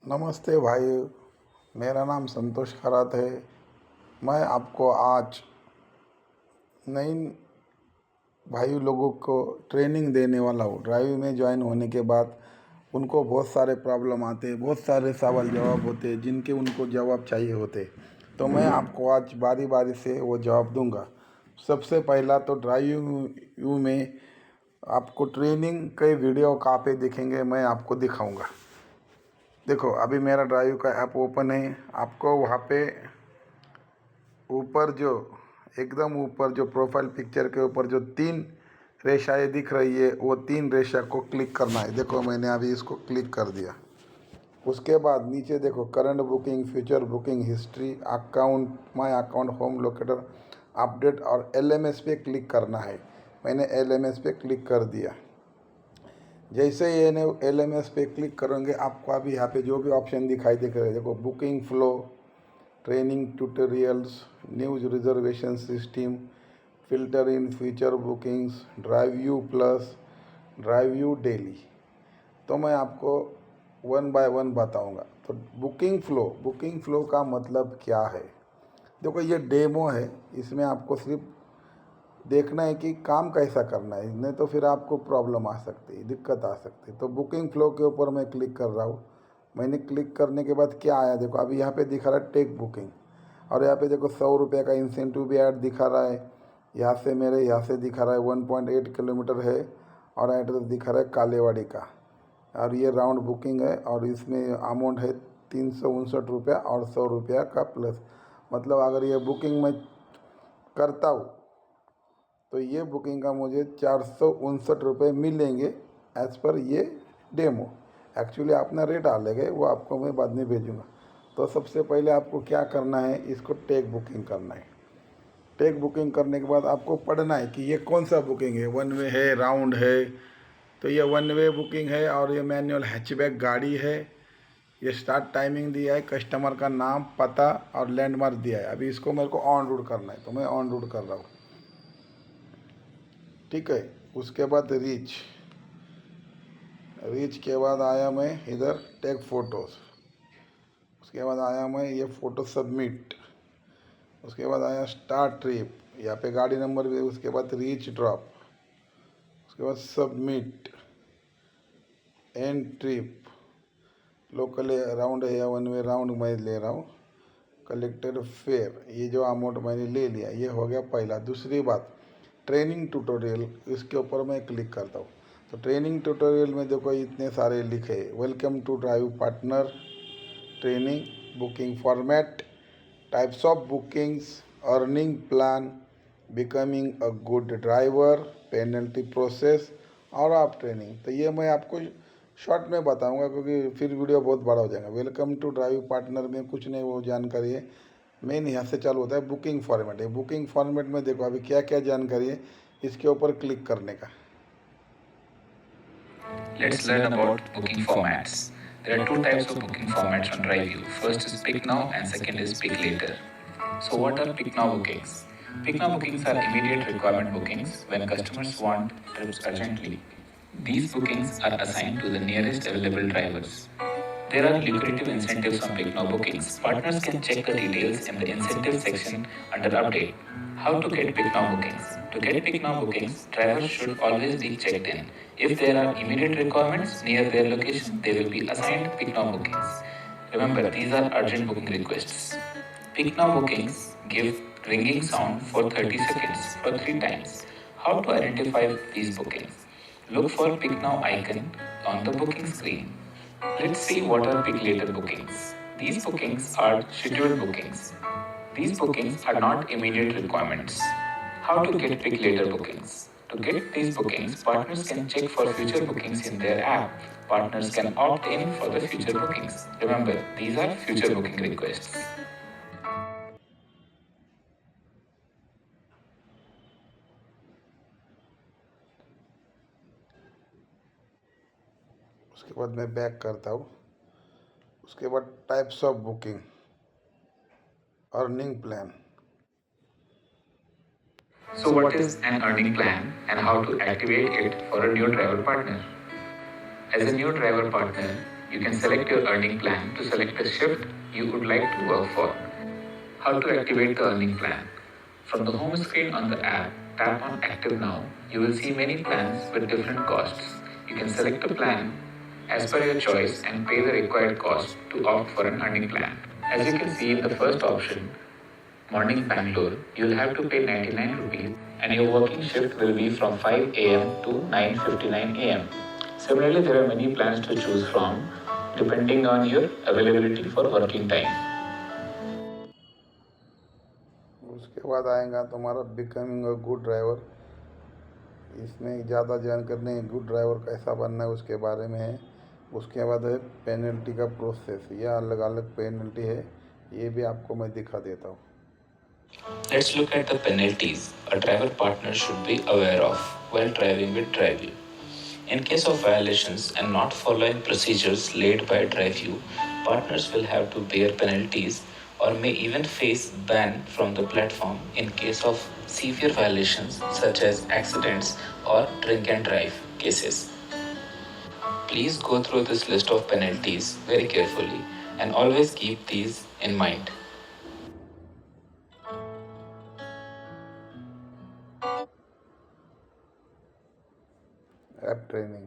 नमस्ते भाई, मेरा नाम संतोष खरात है। मैं आपको आज नई भाई लोगों को ट्रेनिंग देने वाला हूँ। ड्राइविंग में ज्वाइन होने के बाद उनको बहुत सारे प्रॉब्लम आते हैं, बहुत सारे सवाल जवाब होते हैं जिनके उनको जवाब चाहिए होते। तो मैं आपको आज बारी बारी से वो जवाब दूंगा। सबसे पहला तो ड्राइविंग में आपको ट्रेनिंग कई वीडियो कहाँ पे दिखेंगे, मैं आपको दिखाऊंगा। देखो, अभी मेरा ड्राइव का ऐप ओपन है। आपको वहाँ पे ऊपर जो एकदम ऊपर जो प्रोफाइल पिक्चर के ऊपर जो तीन रेखाएं दिख रही है, वो तीन रेखा को क्लिक करना है। देखो, मैंने अभी इसको क्लिक कर दिया। उसके बाद नीचे देखो, current booking, future booking history, account, my account, home locator, update और एलएमएस पे क्लिक करना है। मैंने एलएमएस पे क्लिक कर दिया। जैसे ही ये एलएमएस पे क्लिक करेंगे, आपको अभी यहाँ पे जो भी ऑप्शन दिखाई दे रहे हैं, देखो, booking flow, training tutorials, news reservation system, filter in future bookings, drive you plus, drive you daily. तो मैं आपको वन बाय वन बताऊंगा। तो बुकिंग फ्लो का मतलब क्या है? देखो, ये डेमो है। इसमें आपको सिर्फ देखना है कि काम कैसा करना है, नहीं तो फिर आपको प्रॉब्लम आ सकती है, दिक्कत आ सकती है। तो बुकिंग फ्लो के ऊपर मैं क्लिक कर रहा हूँ। मैंने क्लिक करने के बाद क्या आया, देखो, अभी यहाँ पे दिखा रहा है टेक बुकिंग, और यहाँ पे देखो 100 रुपये का इंसेंटिव भी ऐड दिखा रहा है। यहाँ से दिखा रहा है 1.8 किलोमीटर है, और एड्रेस दिखा रहा है कालेवाड़ी का, और ये राउंड बुकिंग है, और इसमें अमाउंट है 359 रुपया और 100 रुपया का प्लस। मतलब अगर ये बुकिंग मैं करता हूँ तो ये बुकिंग का मुझे 459 रुपये मिलेंगे, एज़ पर ये डेमो। एक्चुअली अपना रेट डालेंगे, वो आपको मैं बाद में भेजूँगा। तो सबसे पहले आपको क्या करना है, इसको टेक बुकिंग करना है। टेक बुकिंग करने के बाद आपको पढ़ना है कि ये कौन सा बुकिंग है, वन वे है, राउंड है। तो ये वन वे बुकिंग है, और ये मैनुअल हैचबैक गाड़ी है। ये स्टार्ट टाइमिंग दिया है, कस्टमर का नाम, पता और लैंडमार्क दिया है। अभी इसको मेरे को ऑन रूट करना है, तो मैं ऑन रूट कर रहा हूँ। ठीक है। उसके बाद रीच के बाद आया मैं इधर टेक फोटोज़। उसके बाद आया मैं ये फ़ोटो सबमिट। उसके बाद आया स्टार्ट ट्रिप, यहाँ पे गाड़ी नंबर भी। उसके बाद रीच ड्रॉप, उसके बाद submit, and trip, local round है या वन वे राउंड मैं ले रहा हूँ, कलेक्टेड फेयर, ये जो अमाउंट मैंने ले लिया, ये हो गया पहला। दूसरी बात, ट्रेनिंग ट्यूटोरियल, इसके ऊपर मैं क्लिक करता हूँ। तो ट्रेनिंग ट्यूटोरियल में देखो इतने सारे लिखे, welcome to drive partner training, booking format, types of bookings, earning plan, becoming a good driver, penalty process और आप ट्रेनिंग। तो ये मैं आपको शॉर्ट में बताऊंगा, क्योंकि फिर वीडियो बहुत बड़ा हो जाएगा। वेलकम टू ड्राइव पार्टनर में कुछ नहीं, वो जानकारी है। मेन यहाँ से चालू होता है बुकिंग फॉर्मेट है। बुकिंग फॉर्मेट में देखो अभी क्या क्या जानकारी है, इसके ऊपर क्लिक करने का। Let's learn about booking formats. There are two types of booking formats on DriveView. First is Pick Now and second is Pick Later. So what are Pick Now bookings? Pick Now bookings are immediate requirement bookings when customers want trips urgently. These bookings are assigned to the nearest available drivers. There are lucrative incentives on Pick Now bookings. Partners can check the details in the incentive section under Update. How to get Pick Now bookings? To get Pick Now bookings, drivers should always be checked in. If there are immediate requirements near their location, they will be assigned Pick Now bookings. Remember, these are urgent booking requests. Pick Now bookings give ringing sound for 30 seconds for 3 times. How to identify these bookings? Look for Pick Now icon on the booking screen. Let's see what are Pick Later bookings. These bookings are scheduled bookings. These bookings are not immediate requirements. How to get Pick Later bookings? To get these bookings, partners can check for future bookings in their app. Partners can opt in for the future bookings. Remember, these are future booking requests. उसके बाद मैं back करता हूँ। उसके बाद types of booking, earning plan. So, what is an earning plan and how to activate it for a new driver partner? As a new driver partner, You can select your earning plan to select the shift you would like to work for. How to activate the earning plan? From the home screen on the app, tap on Active Now. You will see many plans with different costs. You can select a plan as per your choice and pay the required cost to opt for an earning plan. As you can see in the first option, Morning Bangalore, you'll have to pay 99 rupees and your working shift will be from 5 am to 9:59 am. Similarly, there are many plans to choose from depending on your availability for working time. उसके बाद आएगा तुम्हारा becoming a good driver. इसमें ज़्यादा जानकारी नहीं, good driver कैसा बनना है उसके बारे में है। उसके बाद है पेनल्टी का प्रोसेस, यह अलग अलग पेनल्टी है, ये भी आपको मैं दिखा देता हूँ। Let's look at the penalties a driver partner should be aware of while driving with DriveU. In case of violations and not following procedures laid by DriveU, partners will have to bear penalties or may even face ban from the platform in case of severe violations such as accidents or drink and drive cases. Please go through this list of penalties very carefully and always keep these in mind. App training,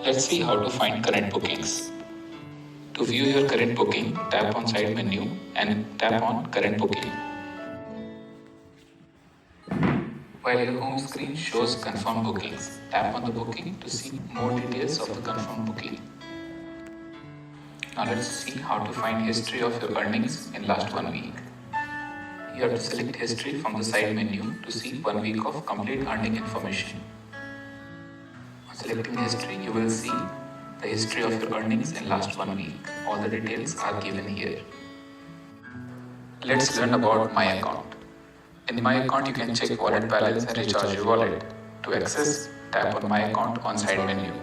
Let's see how to find current bookings. To view your current booking, tap on side menu and tap on current booking. While your home screen shows confirmed bookings, tap on the booking to see more details of the confirmed booking. Now let's see how to find history of your earnings in last 1 week. You have to select history from the side menu to see 1 week of complete earning information. On selecting history, you will see the history of your earnings in last 1 week. All the details are given here. Let's learn about My Account. In My Account, you can check wallet balance and recharge your wallet. To access, tap on My Account on side menu.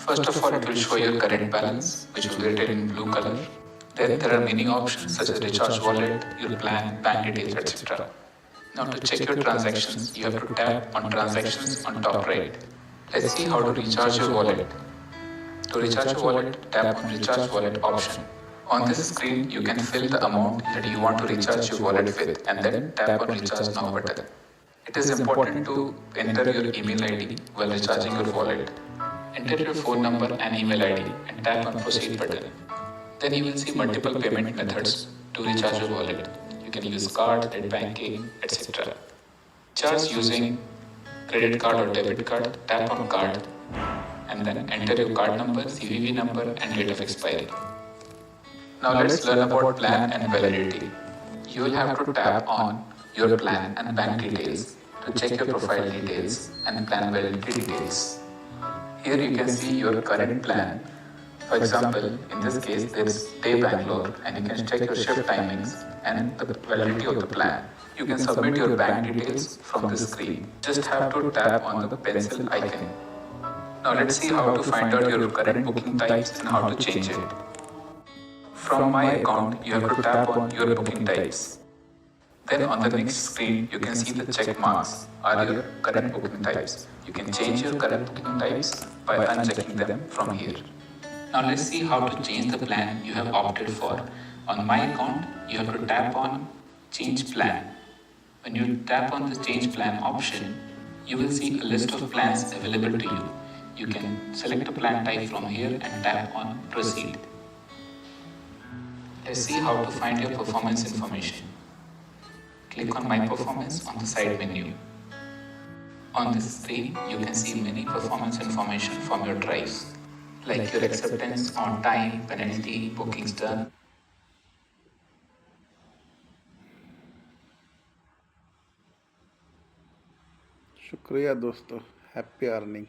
First of all, it will show your current balance, which will be written in blue color. Then there are many options such as recharge wallet, your plan, bank details, etc. Now to check your transactions, you have to tap on transactions on top right. Let's see how to recharge your wallet. To recharge your wallet, tap on recharge wallet option. On this screen, you can fill the amount that you want to recharge your wallet with and then tap on recharge now button. It is important to enter your email ID while recharging your wallet. Enter your phone number and email ID and tap on proceed button. Then you will see multiple payment methods to recharge your wallet. You can use card, net banking, etc. Charge using credit card or debit card, tap on card and then enter your card number, CVV number and date of expiry. Now let's learn about plan and validity. You will have to tap on your plan and bank details to check your profile details and plan validity details. Here you can see your current plan. For example, in this case there is Day Bangalore and you can check your shift timings and the validity of the plan. You can submit your bank details from the screen. Just have to tap on the pencil icon. Now let's see how to find out your current booking types and how to change it. From My Account, you have to tap on your booking types. Then on the next screen, you can see the check marks are your current booking types. You can change your current booking types by unchecking them from here. Now let's see how to change the plan you have opted for. On My Account, you have to tap on Change Plan. When you tap on the Change Plan option, you will see a list of plans available to you. You can select a plan type from here and tap on Proceed. Let's see how to find your performance information. Click on My Performance on the side menu. On this screen, you can see many performance information from your drives, like your acceptance on time, penalty, bookings done. शुक्रिया दोस्तों, happy earning.